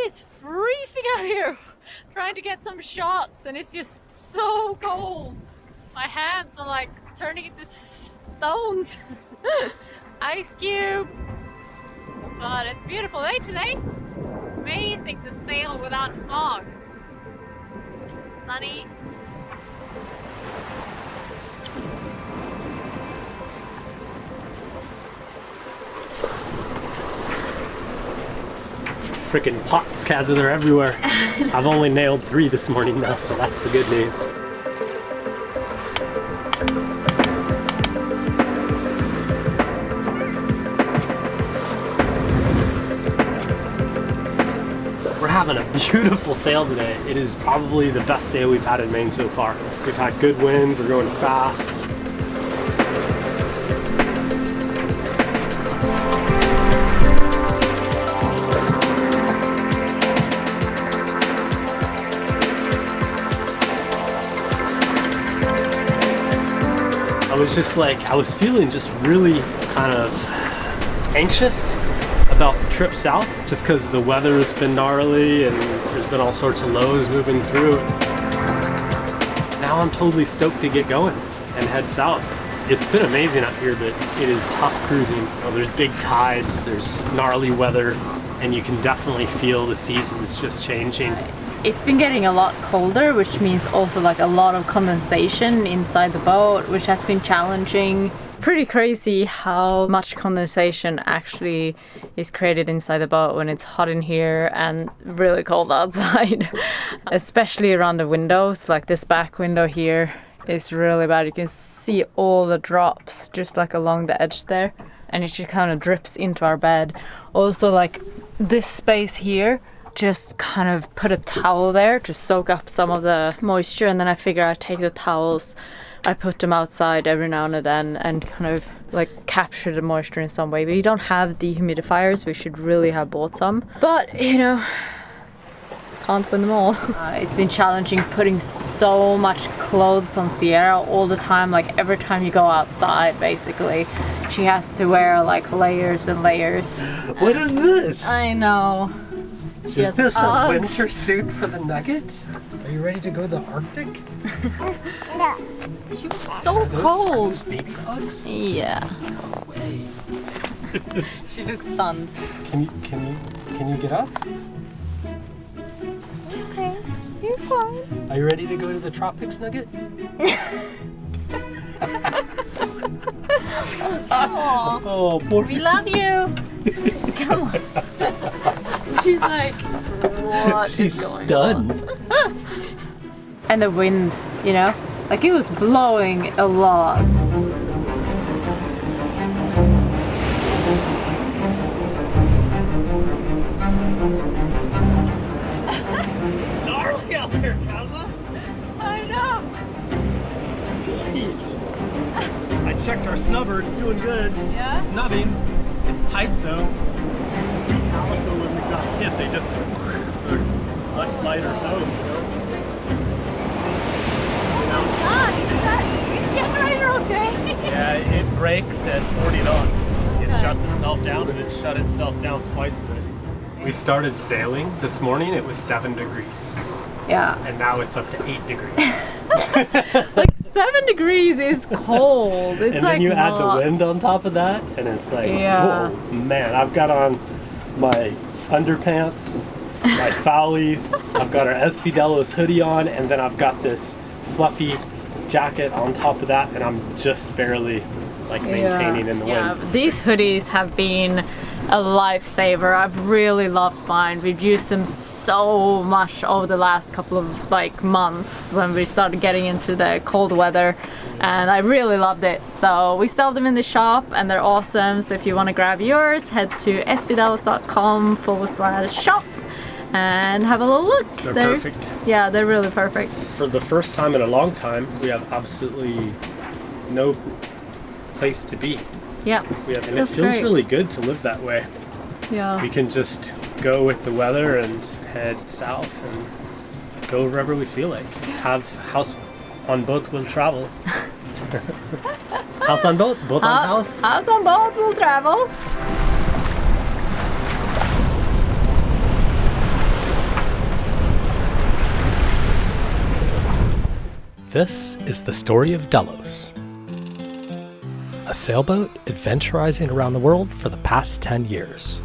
is freezing out here. Trying to get some shots and it's just so cold. My hands are like turning into stones. Ice cube. But it's a beautiful day today. It's amazing to sail without fog. Sunny. Freaking pots, Kazza, they're everywhere. I've only nailed 3 this morning though, so that's the good news. We're having a beautiful sail today. It is probably the best sail we've had in Maine so far. We've had good wind, we're going fast. I was feeling just really kind of anxious about the trip south, just because the weather's been gnarly and there's been all sorts of lows moving through. Now I'm totally stoked to get going and head south. It's been amazing out here, but it is tough cruising. You know, there's big tides, there's gnarly weather, and you can definitely feel the seasons just changing. It's been getting a lot colder, which means also like a lot of condensation inside the boat, which has been challenging. Pretty crazy how much condensation actually is created inside the boat when it's hot in here and really cold outside. Especially around the windows, like this back window here is really bad. You can see all the drops just like along the edge there, and it just kind of drips into our bed. Also like this space here, just kind of put a towel there to soak up some of the moisture, and then I figure I'd take the towels, I put them outside every now and then and kind of like capture the moisture in some way. But you don't have dehumidifiers, we should really have bought some. But you know, can't win them all. It's been challenging putting so much clothes on Sierra all the time. Like every time you go outside, basically, she has to wear like layers and layers. What is this? I know. Is this a winter suit for the Nugget? Are you ready to go to the Arctic? No. She was so cold. Are those baby hugs? Yeah. No way. She looks stunned. Can you get up? Okay, you're fine. Are you ready to go to the tropics, Nugget? Oh, poor. We love you. Come on. She's like, what She's is going stunned. on? And the wind, you know, like it was blowing a lot. It's gnarly out there, Kazza. I know. Jeez. I checked our snubber, it's doing good. Yeah? It's snubbing. It's tight though. This is the calico when the gusts hit, they just they're much lighter tow, you know? Yeah, it brakes at 40 knots. It shuts itself down, and it shut itself down twice already. We started sailing this morning, it was 7 degrees. Yeah. And now it's up to 8 degrees. Like 7 degrees is cold. It's And like then you add the not- wind on top of that, and it's like, Yeah. whoa, man, I've got on my underpants, my foulies, I've got our S. Fidelis hoodie on, and then I've got this fluffy jacket on top of that, and I'm just barely like maintaining in the wind. These hoodies have been a lifesaver. I've really loved mine. We've used them so much over the last couple of like months when we started getting into the cold weather, and I really loved it. So we sell them in the shop and they're awesome. So if you want to grab yours, head to sfidelis.com/shop and have a little look. They're perfect. Yeah, they're really perfect. For the first time in a long time, we have absolutely no place to be. Yeah. And it feels really good to live that way. Yeah. We can just go with the weather and head south and go wherever we feel like. Have house on boat will travel. House on boat, boat on house. House on boat will travel. This is the story of Delos, a sailboat adventurizing around the world for the past 10 years.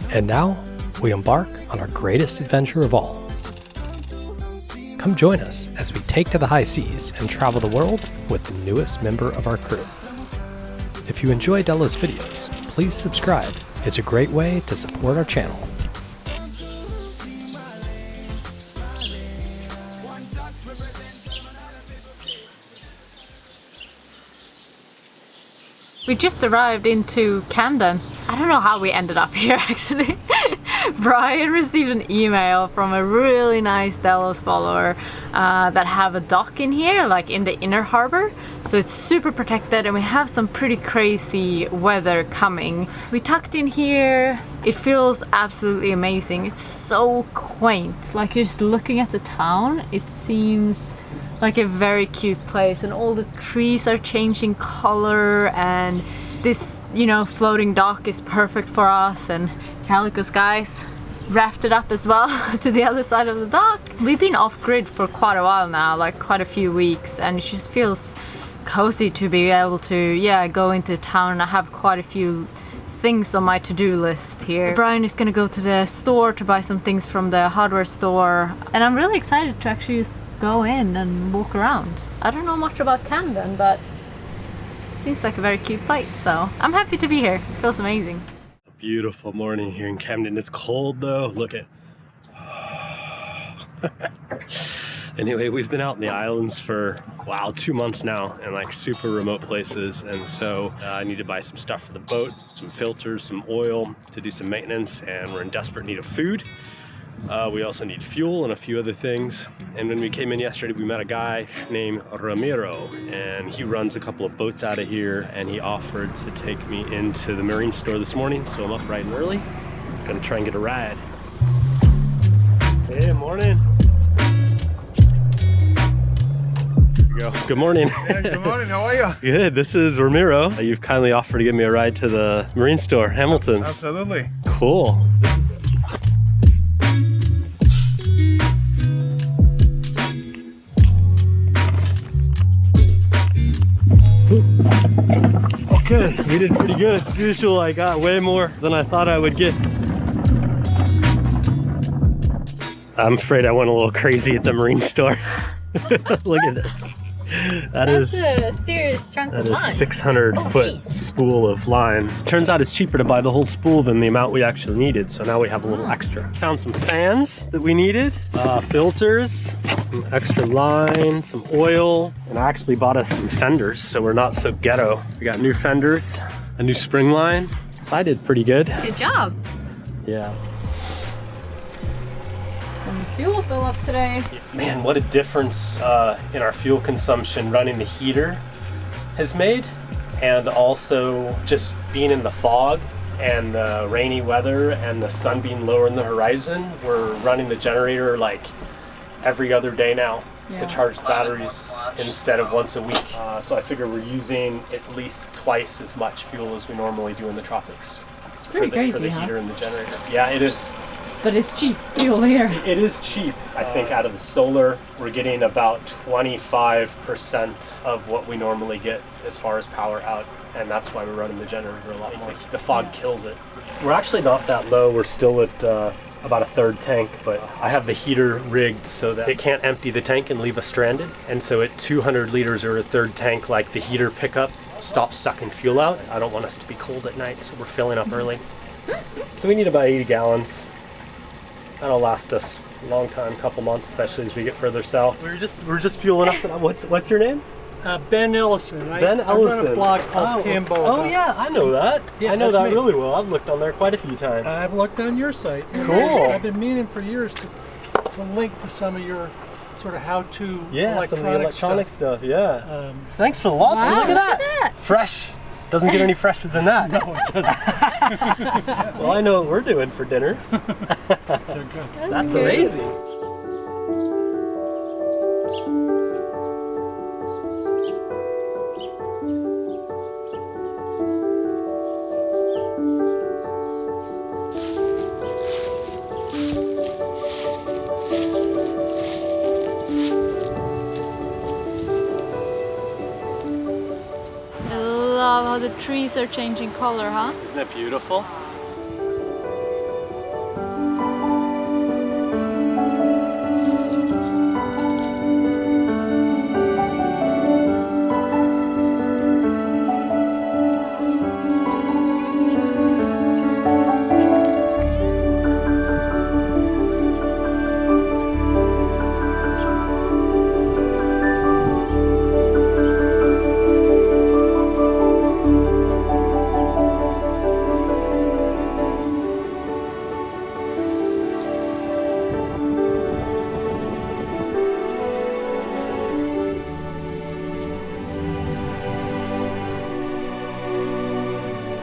And now, we embark on our greatest adventure of all. Come join us as we take to the high seas and travel the world with the newest member of our crew. If you enjoy Delos videos, please subscribe. It's a great way to support our channel. We just arrived into Camden. I don't know how we ended up here actually. Brian received an email from a really nice Delos follower that have a dock in here, like in the inner harbor. So it's super protected and we have some pretty crazy weather coming. We tucked in here. It feels absolutely amazing. It's so quaint. Like just looking at the town, it seems like a very cute place, and all the trees are changing color, and this, you know, floating dock is perfect for us. And Calico's guys rafted up as well to the other side of the dock. We've been off grid for quite a while now, like quite a few weeks, and it just feels cozy to be able to go into town. And I have quite a few things on my to-do list here. Brian is gonna go to the store to buy some things from the hardware store, and I'm really excited to actually just go in and walk around. I don't know much about Camden, but it seems like a very cute place, so I'm happy to be here. It feels amazing. Beautiful morning here in Camden. It's cold though. Look at. Anyway, we've been out in the islands for 2 months now, in like super remote places, and so I need to buy some stuff for the boat, some filters, some oil to do some maintenance, and we're in desperate need of food. We also need fuel and a few other things. And when we came in yesterday, we met a guy named Ramiro, and he runs a couple of boats out of here, and he offered to take me into the marine store this morning, so I'm up bright and early. Gonna try and get a ride. Hey, morning. Here we go. Good morning. Yeah, good morning, how are you? Good, this is Ramiro. You've kindly offered to give me a ride to the marine store, Hamilton's. Absolutely. Cool. Okay, we did pretty good. As usual, I got way more than I thought I would get. I'm afraid I went a little crazy at the marine store. Look at this. That's a serious chunk of line. That is 600-foot spool of lines. Turns out it's cheaper to buy the whole spool than the amount we actually needed, so now we have a little extra. Found some fans that we needed, filters, some extra line, some oil, and I actually bought us some fenders, so we're not so ghetto. We got new fenders, a new spring line, so I did pretty good. Good job. Yeah. Some fuel fill up today. Man, what a difference in our fuel consumption running the heater has made, and also just being in the fog and the rainy weather and the sun being lower in the horizon. We're running the generator like every other day now to charge the batteries instead of once a week. So I figure we're using at least twice as much fuel as we normally do in the tropics for the heater and the generator. Yeah, it is. But it's cheap fuel here. It is cheap. I think out of the solar, we're getting about 25% of what we normally get as far as power out, and that's why we're running the generator a lot more. The fog kills it. We're actually not that low. We're still at about a third tank, but I have the heater rigged so that it can't empty the tank and leave us stranded. And so at 200 liters or a third tank, like the heater pickup stops sucking fuel out. I don't want us to be cold at night, so we're filling up early. So we need about 80 gallons. That'll last us a long time, couple months, especially as we get further south. We're just fueling up. What's your name? Ben Ellison. Ben Ellison. I run a blog called Pambo. Oh yeah, I know that. Yeah, I know that's that me. really well. I've looked on there quite a few times. I've looked on your site. Cool. I've been meaning for years to link to some of your sort of how-to some of the electronic stuff. Yeah. Thanks for the lobster. Wow, Look at that. Fresh. Doesn't get any fresher than that. No, it doesn't. Well, I know what we're doing for dinner. They're good. That's amazing. trees are changing color, huh? Isn't it beautiful?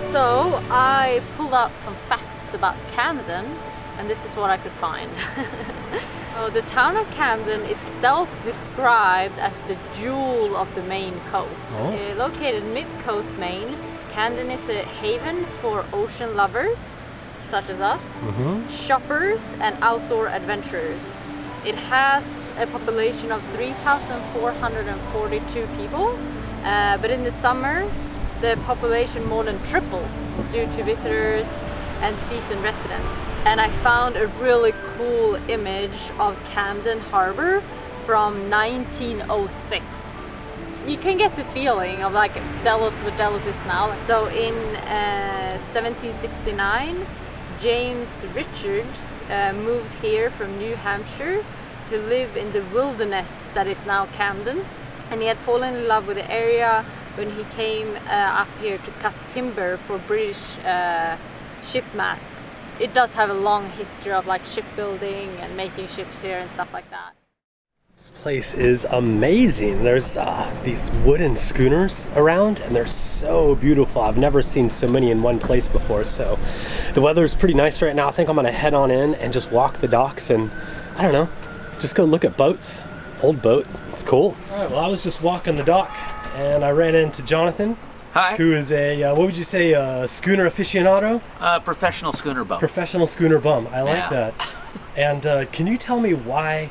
So I pulled out some facts about Camden, and this is what I could find. So the town of Camden is self-described as the jewel of the Maine coast. Located mid-coast Maine, Camden is a haven for ocean lovers, such as us, shoppers, and outdoor adventurers. It has a population of 3,442 people, but in the summer, the population more than triples due to visitors and season residents. And I found a really cool image of Camden Harbor from 1906. You can get the feeling of like Delos what Delos is now. So in 1769, James Richards moved here from New Hampshire to live in the wilderness that is now Camden. And he had fallen in love with the area when he came up here to cut timber for British ship masts. It does have a long history of like shipbuilding and making ships here and stuff like that. This place is amazing. There's these wooden schooners around, and they're so beautiful. I've never seen so many in one place before. So the weather is pretty nice right now. I think I'm gonna head on in and just walk the docks and, I don't know, just go look at boats, old boats. It's cool. All right, well, I was just walking the dock and I ran into Jonathan. Hi. Who is a, what would you say, a schooner aficionado? Professional schooner bum. Professional schooner bum. I like Yeah. that. And can you tell me why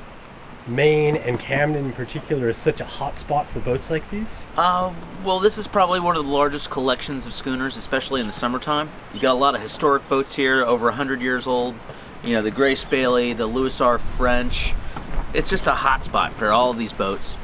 Maine and Camden in particular is such a hot spot for boats like these? Well, this is probably one of the largest collections of schooners, especially in the summertime. You got a lot of historic boats here, over 100 years old. You know, the Grace Bailey, the Louis R. French. It's just a hot spot for all of these boats.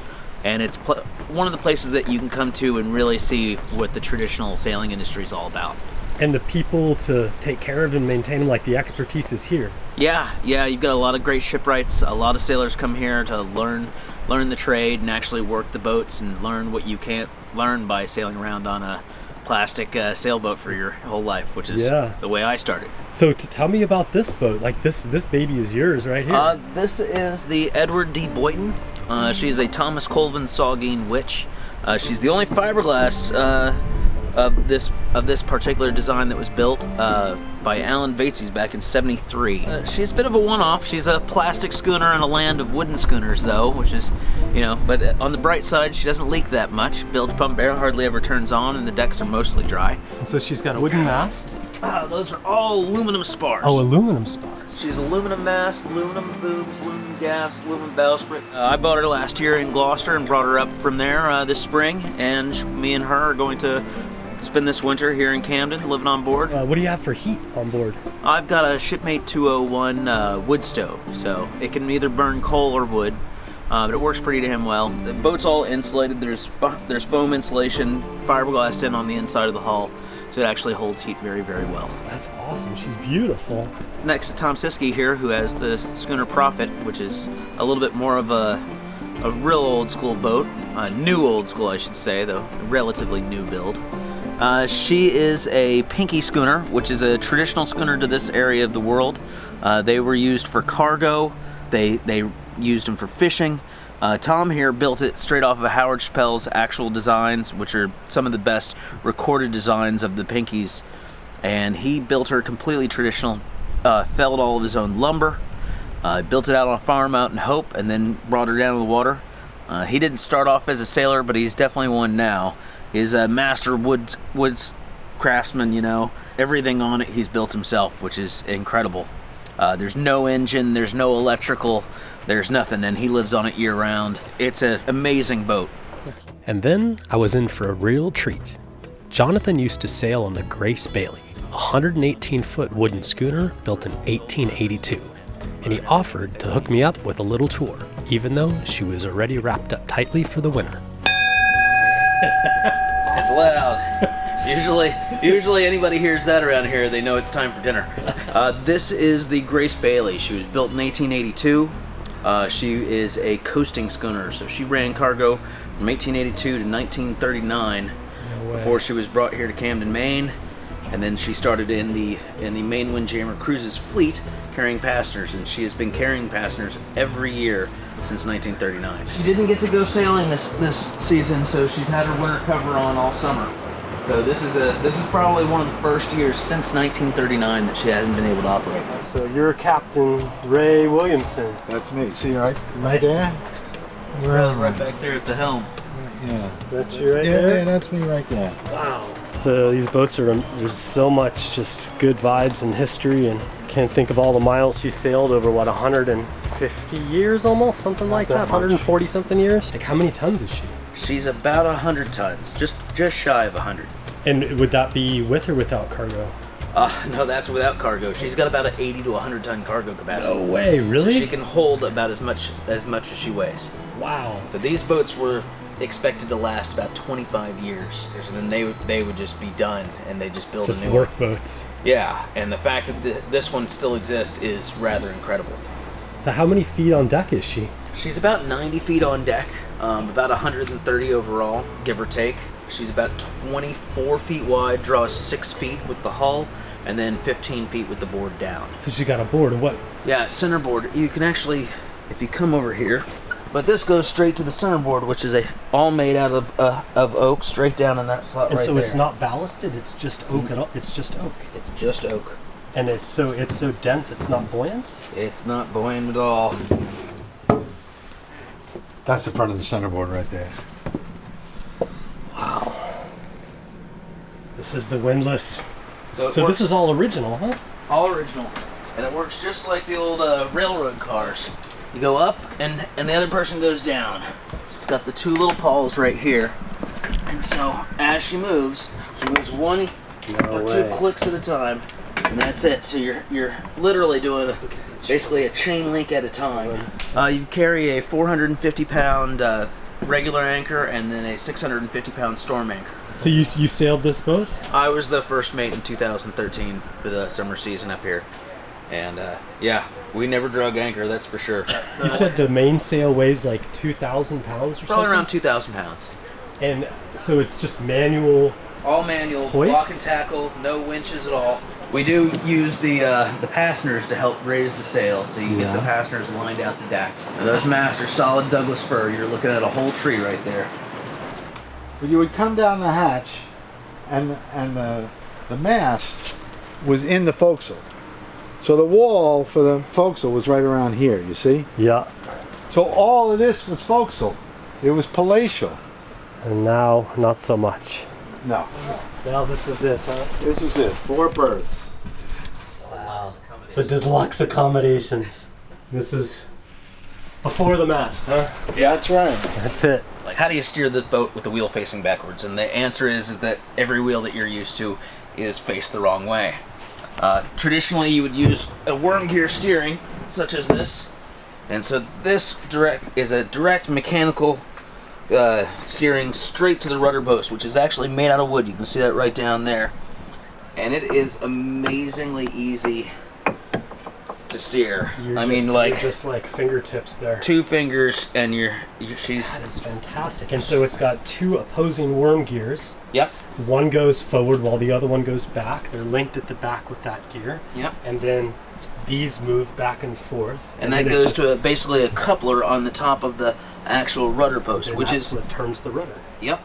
And it's one of the places that you can come to and really see what the traditional sailing industry is all about. And the people to take care of and maintain them, like the expertise is here. Yeah, you've got a lot of great shipwrights. A lot of sailors come here to learn the trade and actually work the boats and learn what you can't learn by sailing around on a plastic sailboat for your whole life, which is the way I started. So tell me about this boat. Like this baby is yours right here. This is the Edward D. Boynton. She's a Thomas Colvin Saugeen Witch. She's the only fiberglass of this particular design that was built by Alan Vatesies back in '73. She's a bit of a one-off. She's a plastic schooner in a land of wooden schooners, though, which is, but on the bright side, she doesn't leak that much. Bilge pump air hardly ever turns on, and the decks are mostly dry. And so she's got a wooden mast? Those are all aluminum spars. Oh, aluminum spars. She's aluminum mast, aluminum booms, aluminum gaffs, aluminum bowsprit. I bought her last year in Gloucester and brought her up from there this spring, and me and her are going to spend this winter here in Camden, living on board. What do you have for heat on board? I've got a Shipmate 201 wood stove, so it can either burn coal or wood, but it works pretty damn well. The boat's all insulated. There's foam insulation, fiberglassed in on the inside of the hull, so it actually holds heat very, very well. That's awesome. She's beautiful. Next to Tom Siskey here, who has the schooner Prophet, which is a little bit more of a real old school boat, new old school I should say, though relatively new build. She is a Pinky schooner, which is a traditional schooner to this area of the world. They were used for cargo. They used them for fishing. Tom here built it straight off of Howard Chappell's actual designs, which are some of the best recorded designs of the Pinkies. And he built her completely traditional, felled all of his own lumber, built it out on a farm out in Hope, and then brought her down to the water. He didn't start off as a sailor, but he's definitely one now. He's a master woods craftsman, Everything on it he's built himself, which is incredible. There's no engine, there's no electrical, there's nothing, and he lives on it year-round. It's an amazing boat. And then I was in for a real treat. Jonathan used to sail on the Grace Bailey, a 118-foot wooden schooner built in 1882, and he offered to hook me up with a little tour, even though she was already wrapped up tightly for the winter. It's loud. Usually anybody hears that around here, they know it's time for dinner. This is the Grace Bailey. She was built in 1882. She is a coasting schooner, so she ran cargo from 1882 to 1939 before she was brought here to Camden, Maine. And then she started in the Maine Windjammer Cruises fleet carrying passengers, and she has been carrying passengers every year since 1939. She didn't get to go sailing this season, so she's had her winter cover on all summer. So this is probably one of the first years since 1939 that she hasn't been able to operate. So you're Captain Ray Williamson. That's me. See, right Nice. there? Right back there at the helm. Yeah. That's you right Yeah, there? that's me right there. Wow. So these boats there's so much just good vibes and history, and can't think of all the miles she sailed over, 150 years almost? Something like that? that much. 140 something years? Like how many tons is she? She's about 100 tons, just shy of 100. And would that be with or without cargo? No, that's without cargo. She's got about an 80 to 100 ton cargo capacity. No way, really? She can hold about as much as she weighs. Wow. So these boats were expected to last about 25 years, and then they would just be done, and they just build Just a new work one. boats. Yeah, and the fact that this one still exists is rather incredible. So how many feet on deck is she? She's about 90 feet on deck, about 130 overall, give or take. She's about 24 feet wide, draws 6 feet with the hull, and then 15 feet with the board down. So she got a board. What? Yeah, centerboard. You can actually, if you come over here, but this goes straight to the centerboard, which is all made out of oak, straight down in that slot And right so there. it's not ballasted. It's just oak. It's just oak. It's just oak. And it's so dense. It's not buoyant. It's not buoyant at all. That's the front of the centerboard right there. This is the windlass. So So this is all original, huh? all original, and it works just like the old railroad cars. You go up, and the other person goes down. It's got the two little pawls right here, and so as she moves one or two clicks at a time, and that's it. So you're literally doing basically a chain link at a time. You carry a 450-pound regular anchor, and then a 650-pound storm anchor. So you sailed this boat? I was the first mate in 2013 for the summer season up here. And yeah, we never drug anchor, that's for sure. You said the mainsail weighs like 2,000 pounds or Probably something? around 2,000 pounds. And so it's just manual. All manual, Hoist? block and tackle, no winches at all. We do use the passengers to help raise the sail, so you can get the passengers lined out the deck. And those masts are solid Douglas fir. You're looking at a whole tree right there. But you would come down the hatch, and the mast was in the forecastle. So the wall for the forecastle was right around here, you see? Yeah. So all of this was forecastle. It was palatial. And now, not so much. No. Now this is it, huh? This was it. 4 berths. Wow. The deluxe accommodations. This is before the mast, huh? Yeah, that's right. That's it. Like, how do you steer the boat with the wheel facing backwards? And the answer is that every wheel that you're used to is faced the wrong way. Traditionally, you would use a worm gear steering, such as this. And so this is a direct mechanical steering straight to the rudder post, which is actually made out of wood. You can see that right down there. And it is amazingly easy to steer. You're just like fingertips there. 2 fingers and she's... That is fantastic. And so it's got 2 opposing worm gears. Yep. One goes forward while the other one goes back. They're linked at the back with that gear. Yep. And then these move back and forth. And that goes to basically a coupler on the top of the actual rudder post, which is what turns the rudder. Yep.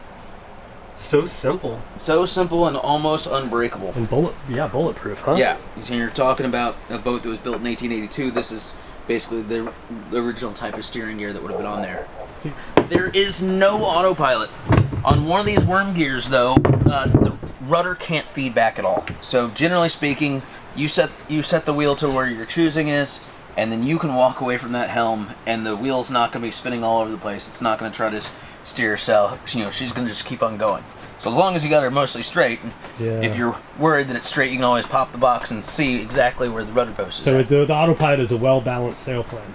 So simple. So simple and almost unbreakable. And bulletproof, huh? Yeah. So you're talking about a boat that was built in 1882. This is basically the original type of steering gear that would have been on there. See, there is no autopilot. On one of these worm gears, though, the rudder can't feed back at all. So generally speaking, you set the wheel to where your choosing is, and then you can walk away from that helm, and the wheel's not going to be spinning all over the place. It's not going to try to steer herself. She's going to just keep on going. So as long as you got her mostly straight, Yeah. if you're worried that it's straight, you can always pop the box and see exactly where the rudder post is. So at. the autopilot is a well-balanced sail plan.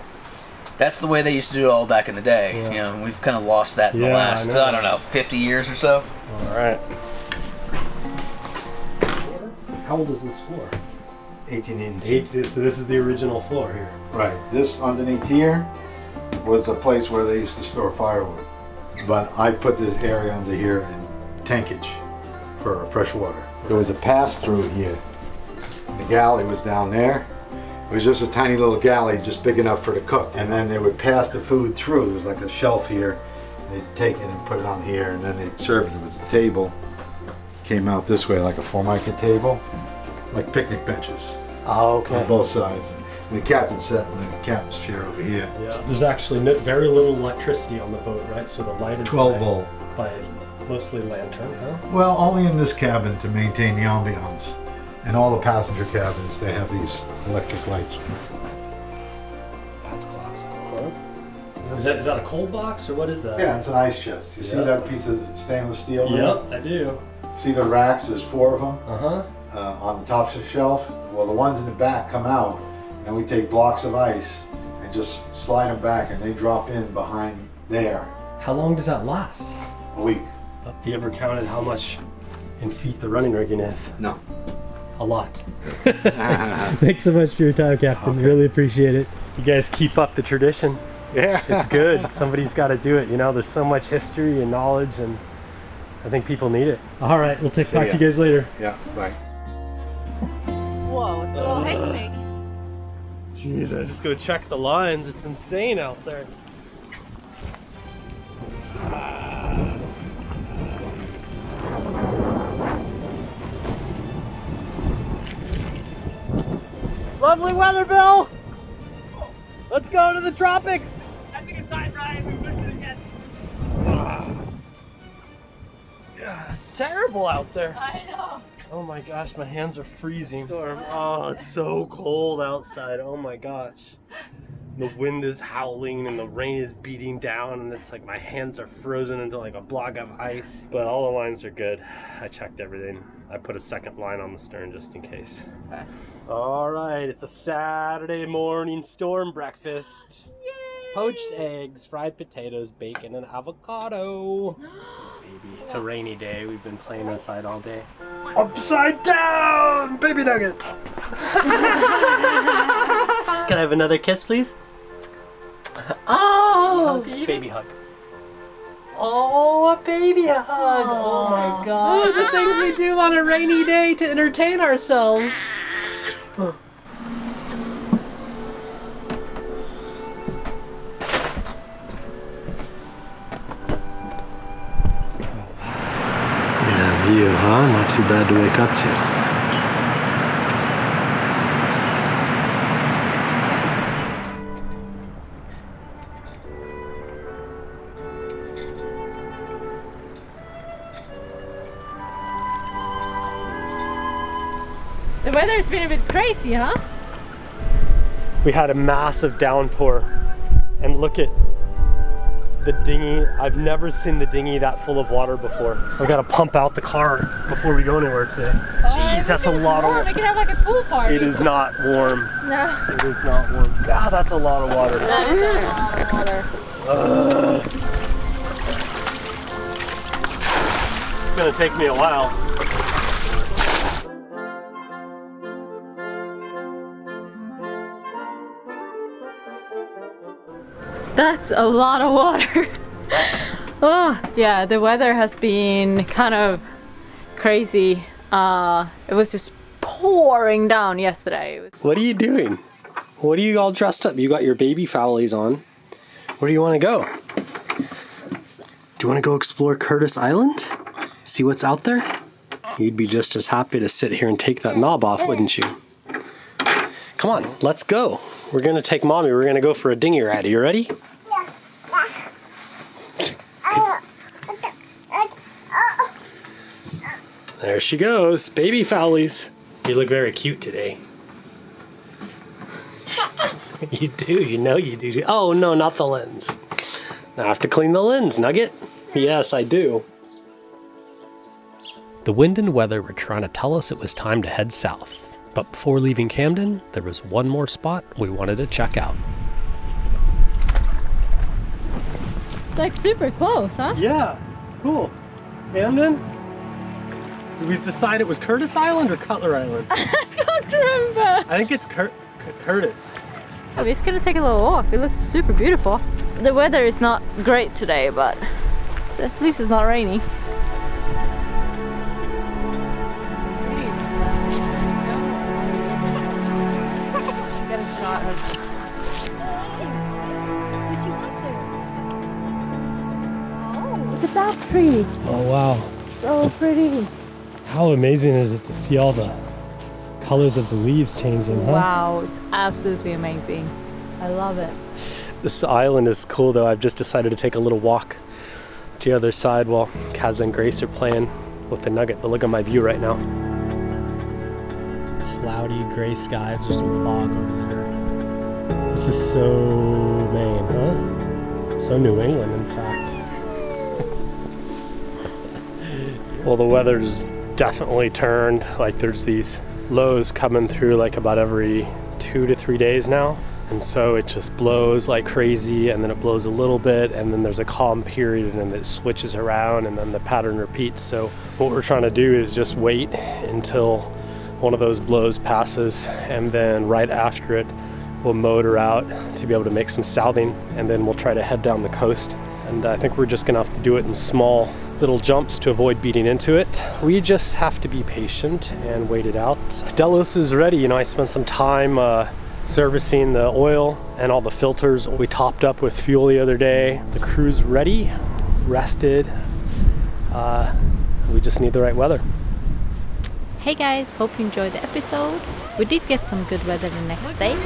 That's the way they used to do it all back in the day. Yeah. You know, we've kind of lost that in the Yeah, I last, know. I don't know, 50 years or so. All right. How old is this floor? 1882. So this is the original floor here. Right. This underneath here was a place where they used to store firewood. But I put this area under here in tankage for fresh water. There was a pass through here. The galley was down there. It was just a tiny little galley, just big enough for the cook. And then they would pass the food through. There was like a shelf here. They'd take it and put it on here, and then they'd serve it. It was a table. Came out this way like a Formica table, like picnic benches Oh, on both sides. And the captain sat in the captain's chair over here. Yeah. There's actually very little electricity on the boat, right? So the light is 12 by- volt. by mostly lantern, huh? Well, only in this cabin to maintain the ambiance. And all the passenger cabins, they have these electric lights. That's classical, huh? Is that a cold box or what is that? Yeah, it's an ice chest. You see Yeah. that piece of stainless steel there? Yep, I do. See the racks? There's 4 of them Uh-huh. on the top shelf. Well, the ones in the back come out, and we take blocks of ice and just slide them back, and they drop in behind there How long does that last? a week. Have you ever counted how much in feet the running rigging is? No. A lot. Thanks so much for your time, Captain. Really appreciate it. You guys keep up the tradition. Yeah. It's good. Somebody's got to do it. You know, there's so much history and knowledge, and I think people need it. All right, we'll talk to ya. you guys later. Yeah, bye. Whoa, it's a little hectic. Jeez, I just go check the lines. It's insane out there. Lovely weather, Bill! Let's go to the tropics! I think it's time, Ryan. We push it again. It's terrible out there. I know. Oh my gosh, my hands are freezing. Storm. Oh, it's so cold outside. Oh my gosh. The wind is howling and the rain is beating down, and it's like my hands are frozen into like a block of ice. But all the lines are good. I checked everything. I put a second line on the stern just in case. Okay. All right, it's a Saturday morning storm breakfast. Yay! Poached eggs, fried potatoes, bacon, and avocado. Baby, it's a rainy day. We've been playing inside all day. Upside down, baby nugget. Can I have another kiss, please? Oh, baby hug. Oh, a baby hug. Oh my God. The things we do on a rainy day to entertain ourselves. Look at that view, huh? Not too bad to wake up to. The weather's been a bit crazy, huh? We had a massive downpour, and look at the dinghy. I've never seen the dinghy that full of water before. We gotta pump out the car before we go anywhere today. Jeez, that's a lot of warm. water. We can have like a pool party. It is not warm. No. It is not warm. God, that's a lot of water. That is a lot of water. It's gonna take me a while. That's a lot of water. Oh, yeah, the weather has been kind of crazy. It was just pouring down yesterday. What are you doing? What are you all dressed up? You got your baby fowlies on. Where do you want to go? Do you want to go explore Curtis Island? See what's out there? You'd be just as happy to sit here and take that knob off, wouldn't you? Come on, let's go. We're gonna take Mommy. We're gonna go for a dinghy ride. Are you ready? There she goes, baby fowlies. You look very cute today. You do, you know you do. Oh no, not the lens. Now I have to clean the lens, Nugget. Yes, I do. The wind and weather were trying to tell us it was time to head south. But before leaving Camden, there was one more spot we wanted to check out. It's like super close, huh? Yeah, it's cool. Camden? Did we decide it was Curtis Island or Cutler Island? I can't remember. I think it's Curtis. We're just gonna take a little walk. It looks super beautiful. The weather is not great today, but at least it's not rainy. Get a shot of. Oh, look at that tree. Oh wow. So pretty. How amazing is it to see all the colors of the leaves changing, huh? Wow, it's absolutely amazing. I love it. This island is cool though. I've just decided to take a little walk to the other side while Kaz and Grace are playing with the Nugget. But look at my view right now. Cloudy gray skies, there's some fog over there. This is so Maine, huh? So New England, in fact. Well, the weather's definitely turned. Like there's these lows coming through like about every 2 to 3 days now. And so it just blows like crazy, and then it blows a little bit, and then there's a calm period, and then it switches around, and then the pattern repeats. So what we're trying to do is just wait until one of those blows passes, and then right after it, we'll motor out to be able to make some southing, and then we'll try to head down the coast. And I think we're just gonna have to do it in small little jumps to avoid beating into it. We just have to be patient and wait it out. Delos is ready. You know, I spent some time servicing the oil and all the filters. We topped up with fuel the other day. The crew's ready, rested. We just need the right weather. Hey guys, hope you enjoyed the episode. We did get some good weather the next day.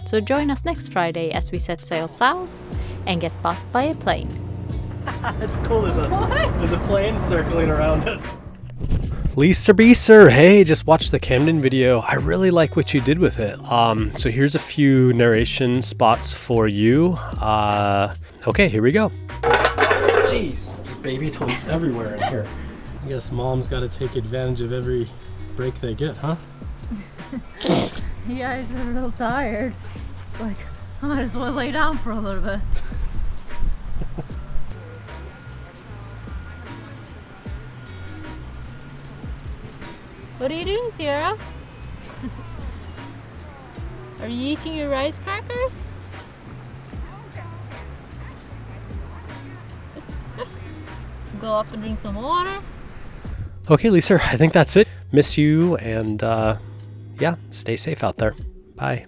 So join us next Friday as we set sail south and get bussed by a plane. It's cool, there's a plane circling around us. Lisa Beeser, hey, just watched the Camden video. I really like what you did with it. So here's a few narration spots for you. Okay, here we go. Jeez, there's baby toys everywhere in here. I guess mom's got to take advantage of every break they get, huh? You guys are a little tired. Like, I might as well lay down for a little bit. What are you doing, Sierra? Are you eating your rice crackers? Go up and drink some water. Okay, Lisa, I think that's it. Miss you, and yeah, stay safe out there. Bye.